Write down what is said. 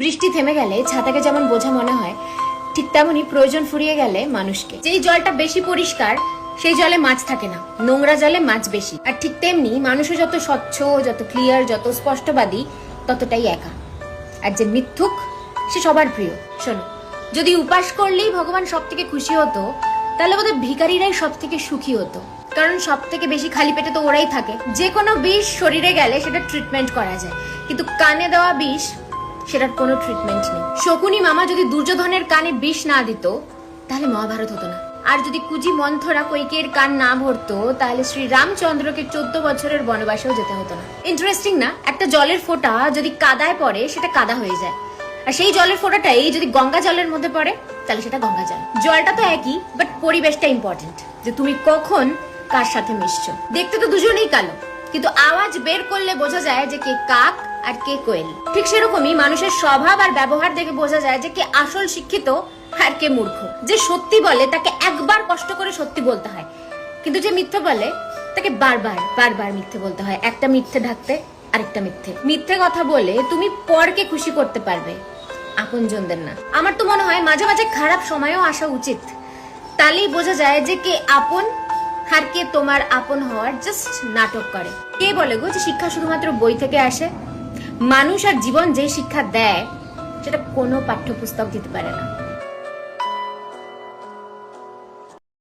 বৃষ্টি থেমে গেলে ছাতাকে যেমন বোঝা মনে হয়, ঠিক তেমনি প্রয়োজন ফুরিয়ে গেলে মানুষকে। যেই জলটা বেশি পরিষ্কার সেই জলে মাছ থাকে না, নোংরা জলে মাছ বেশি। আর ঠিক তেমনি মানুষও যত স্বচ্ছ, যত ক্লিয়ার, যত স্পষ্টবাদী, ততটাই একা। আর যে মিথ্যুক সে সবার প্রিয়। শোনো, যদি উপাস করলেই ভগবান সব থেকে খুশি হতো, তাহলে বোধহয় ভিখারিরাই সব থেকে সুখী হতো। কারণ সব থেকে বেশি খালি পেটে তো ওরাই থাকে। যে কোনো বিষ শরীরে গেলে সেটা ট্রিটমেন্ট করা যায়, কিন্তু কানে দেওয়া বিষ সেটার কোনো ট্রিটমেন্ট নেই। শকুনি মামা যদি দুর্যোধনের কানে বিষ না দিত, তাহলে মহাভারত হতো না। আর যদি কুজি মন্থরা কৈকেয়ীর কান না ভরতো, তাহলে শ্রী রামচন্দ্রকে 14 বছরের বনবাসেও যেতে হতো না। ইন্টারেস্টিং না? একটা জলের ফোঁটা যদি কাদায় পড়ে সেটা কাদা হয়ে যায়, আর সেই জলের ফোঁটাটাই যদি গঙ্গা জলের মধ্যে পড়ে তাহলে সেটা গঙ্গা জল। জলটা তো একই, বাট পরিবেশটা ইম্পর্টেন্ট, যে তুমি কখন কার সাথে মিশছো। দেখতে তো দুজনেই কালো, কিন্তু আওয়াজ বের করলে বোঝা যায় যে কে কাক আর কে কোয়েল। ঠিক সেরকমই মানুষের স্বভাব আর ব্যবহার দেখে বোঝা যায় যে কে আসল শিক্ষিত আর কে মূর্খ। যে সত্যি বলে তাকে একবার কষ্ট করে সত্যি বলতে হয়, কিন্তু যে মিথ্যে বলে তাকে বারবার বারবার মিথ্যে বলতে হয়, একটা মিথ্যে ঢাকতে আরেকটা মিথ্যে। মিথ্যে কথা বলে তুমি পরকে খুশি করতে পারবে, আপনজনদের না। আমার তো মনে হয় মাঝে মাঝে খারাপ সময়ও আসা উচিত, তাহলেই বোঝা যায় যে কে আপন আর কে তোমার আপন হওয়ার জাস্ট নাটক করে। কে বলে গো যে শিক্ষা শুধুমাত্র বই থেকে আসে? মানুষ আর জীবন যে শিক্ষা দেয় সেটা কোনো পাঠ্যপুস্তক দিতে পারে না।